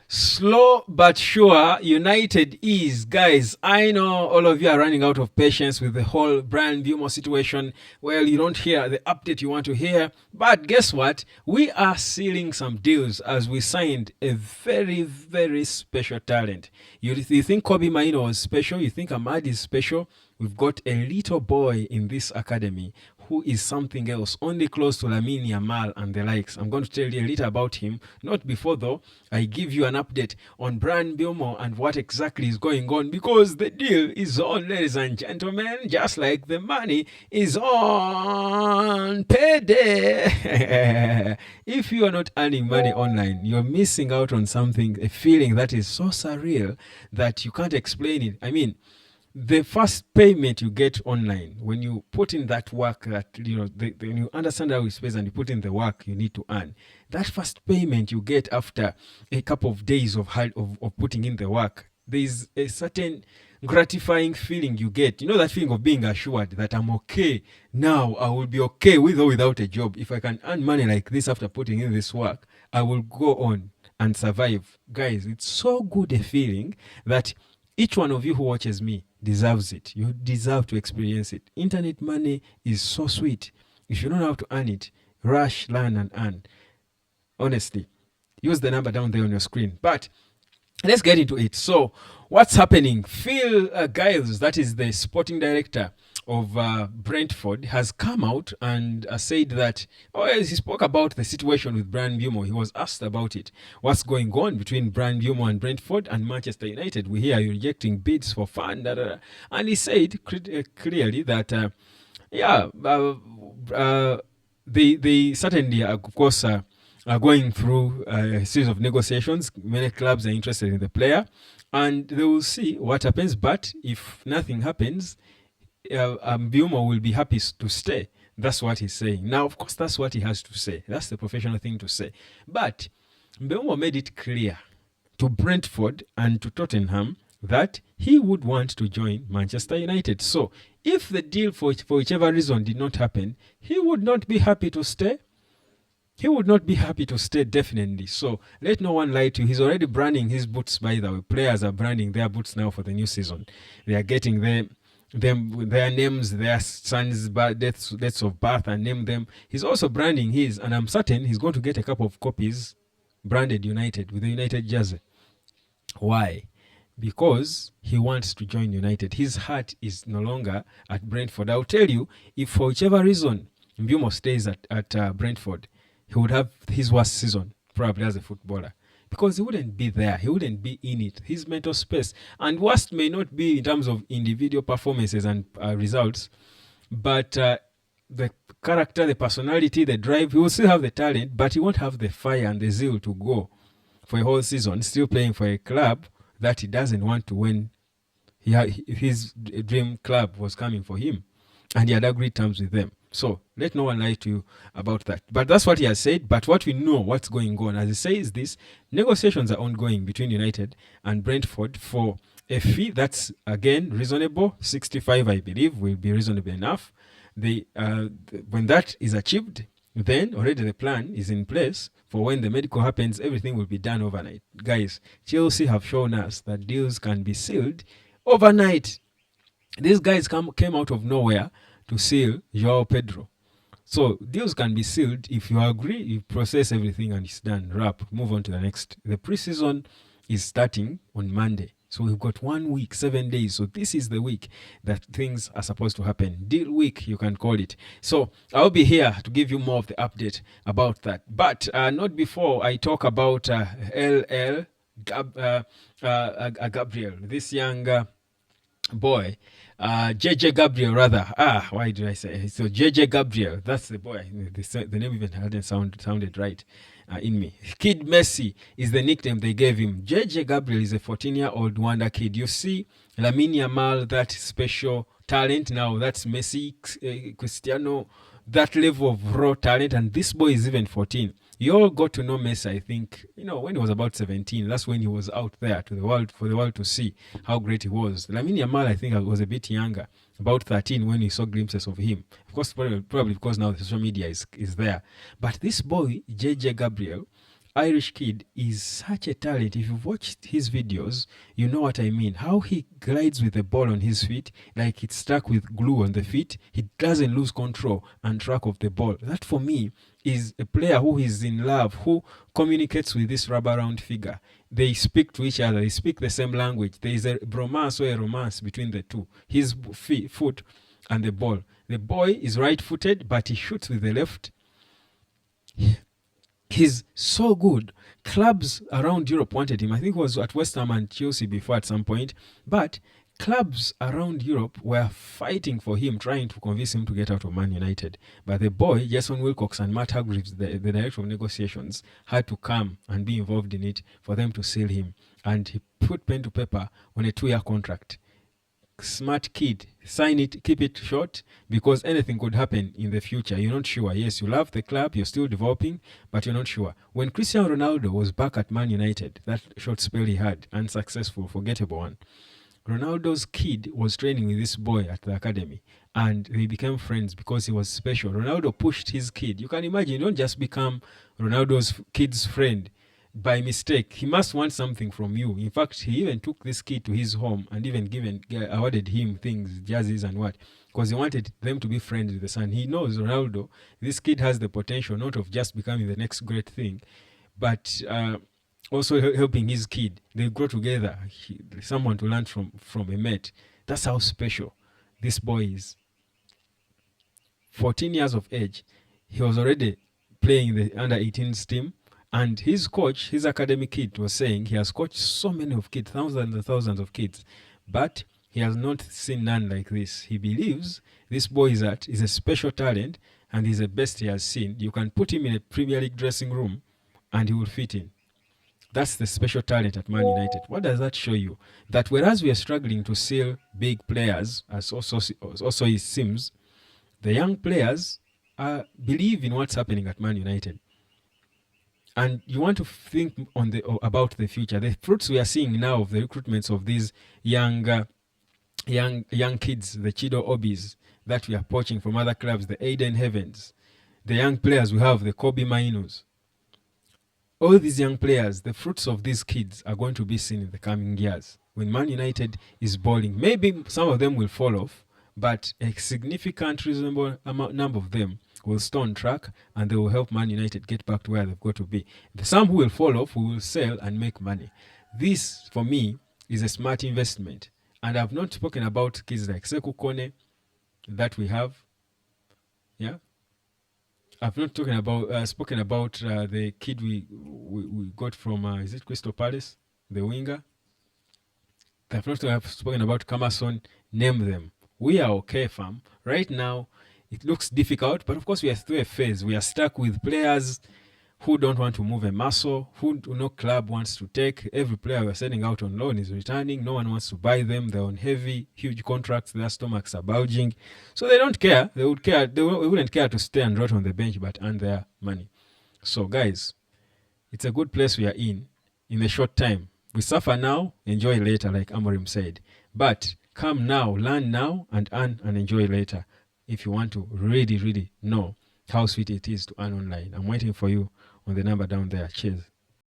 Slow but sure, United is, guys. I know all of you are running out of patience with the whole Bryan Mbeumo situation. Well, you don't hear the update you want to hear. But guess what? We are sealing some deals as we signed a very, very special talent. You think Kobe Maino was special? You think Ahmad is special? We've got a little boy in this academy who is something else, only close to Lamine Yamal and the likes. I'm going to tell you a little about him. Not before, though, I give you an update on Bryan Mbeumo and what exactly is going on, because the deal is on, ladies and gentlemen, just like the money is on payday. If you are not earning money online, you're missing out on something, a feeling that is so surreal that you can't explain it. I mean, the first payment you get online, when you put in that work that when you understand how it pays and you put in the work you need to earn, that first payment you get after a couple of days of putting in the work, there is a certain gratifying feeling you get. You know, that feeling of being assured that I'm okay now, I will be okay with or without a job. If I can earn money like this after putting in this work, I will go on and survive. Guys, it's so good a feeling that each one of you who watches me deserves it. You deserve to experience it. Internet money is so sweet. If you don't know how to earn it, rush, learn, and earn. Honestly, use the number down there on your screen. But let's get into it. So, what's happening? Phil Giles, that is the sporting director of Brentford, has come out and said that, he spoke about the situation with Bryan Mbeumo. He was asked about it. What's going on between Bryan Mbeumo and Brentford and Manchester United? We hear you rejecting bids for fun. And he said clearly that, they certainly, of course, are going through a series of negotiations. Many clubs are interested in the player, and they will see what happens. But if nothing happens, Mbeumo will be happy to stay. That's what he's saying. Now, of course, that's what he has to say. That's the professional thing to say. But Mbeumo made it clear to Brentford and to Tottenham that he would want to join Manchester United. So, if the deal for whichever reason did not happen, he would not be happy to stay. He would not be happy to stay, definitely. So let no one lie to you. He's already branding his boots, by the way. Players are branding their boots now for the new season. They are getting their names, their sons' dates of birth, and name them. He's also branding his, and I'm certain he's going to get a couple of copies branded United with the United jersey. Why? Because he wants to join United. His heart is no longer at Brentford. I'll tell you, if for whichever reason Mbeumo stays at Brentford, he would have his worst season, probably, as a footballer, because he wouldn't be there. He wouldn't be in it. His mental space. And worst may not be in terms of individual performances and results, but the character, the personality, the drive. He will still have the talent, but he won't have the fire and the zeal to go for a whole season, still playing for a club that he doesn't want to win. His dream club was coming for him, and he had agreed terms with them. So let no one lie to you about that. But that's what he has said. But what we know, what's going on, as he says this, negotiations are ongoing between United and Brentford for a fee that's, again, reasonable. 65, I believe, will be reasonable enough. When that is achieved, then already the plan is in place for when the medical happens, everything will be done overnight. Guys, Chelsea have shown us that deals can be sealed overnight. These guys came out of nowhere to seal Joao Pedro. So deals can be sealed if you agree, you process everything, and it's done. Wrap, move on to the next. The preseason is starting on Monday. So we've got 1 week, 7 days. So this is the week that things are supposed to happen. Deal week, you can call it. So I'll be here to give you more of the update about that. But not before I talk about Gabriel, this young boy. JJ Gabriel, rather. Why did I say? So JJ Gabriel, that's the boy. The name even hadn't sounded right in me. Kid Messi is the nickname they gave him. JJ Gabriel is a 14-year-old Wonderkid. You see, Lamine Yamal, that special talent. Now that's Messi, Cristiano, that level of raw talent, and this boy is even 14. You all got to know Messi, I think, when he was about 17. That's when he was out there to the world, for the world to see how great he was. Lamine Yamal, I think, was a bit younger, about 13 when we saw glimpses of him. Of course, probably because now the social media is there. But this boy, JJ Gabriel, Irish kid is such a talent. If you've watched his videos, you know what I mean. How he glides with the ball on his feet, like it's stuck with glue on the feet. He doesn't lose control and track of the ball. That for me is a player who is in love, who communicates with this rubber-round figure. They speak to each other. They speak the same language. There is a bromance or a romance between the two. His foot and the ball. The boy is right-footed, but he shoots with the left. He's so good. Clubs around Europe wanted him. I think he was at West Ham and Chelsea before at some point. But clubs around Europe were fighting for him, trying to convince him to get out of Man United. But the boy, Jason Wilcox and Matt Hargreaves, the director of negotiations, had to come and be involved in it for them to sell him. And he put pen to paper on a 2-year contract. Smart kid, sign it, keep it short, because anything could happen in the future. You're not sure. Yes, you love the club, you're still developing, but you're not sure. When Cristiano Ronaldo was back at Man United, that short spell he had, unsuccessful, forgettable one, Ronaldo's kid was training with this boy at the academy, and they became friends because he was special. Ronaldo pushed his kid. You can imagine, you don't just become Ronaldo's kid's friend by mistake. He must want something from you. In fact, he even took this kid to his home and even awarded him things, jerseys and what, because he wanted them to be friends with the son. He knows Ronaldo, this kid has the potential not of just becoming the next great thing, but also helping his kid. They grow together. Someone to learn from a mate. That's how special this boy is. 14 years of age, he was already playing in the under-18s team. And his coach, his academy kid, was saying he has coached so many of kids, thousands and thousands of kids, but he has not seen none like this. He believes this boy is a special talent, and he's the best he has seen. You can put him in a Premier League dressing room, and he will fit in. That's the special talent at Man United. What does that show you? That whereas we are struggling to sell big players, as also it seems, the young players believe in what's happening at Man United. And you want to think about the future. The fruits we are seeing now of the recruitments of these young kids, the Chido Obis that we are poaching from other clubs, the Aiden Heavens, the young players we have, the Kobe Mainos. All these young players, the fruits of these kids are going to be seen in the coming years. When Man United is balling, maybe some of them will fall off, but a significant, reasonable number of them will stay on track, and they will help Man United get back to where they've got to be. Some who will fall off, we will sell and make money. This, for me, is a smart investment. And I've not spoken about kids like Sekou Kone that we have. Yeah, I've not spoken about the kid we got from is it Crystal Palace, the winger. I've not spoken about Kamason. Name them. We are okay, fam. Right now, it looks difficult, but of course we are through a phase. We are stuck with players who don't want to move a muscle, who no club wants to take. Every player we're sending out on loan is returning. No one wants to buy them. They're on huge contracts. Their stomachs are bulging. So they don't care. They wouldn't care to stay and rot on the bench, but earn their money. So guys, it's a good place we are in the short time. We suffer now, enjoy later, like Amorim said. But come now, learn now, and earn and enjoy later. If you want to really, really know how sweet it is to earn online. I'm waiting for you on the number down there. Cheers.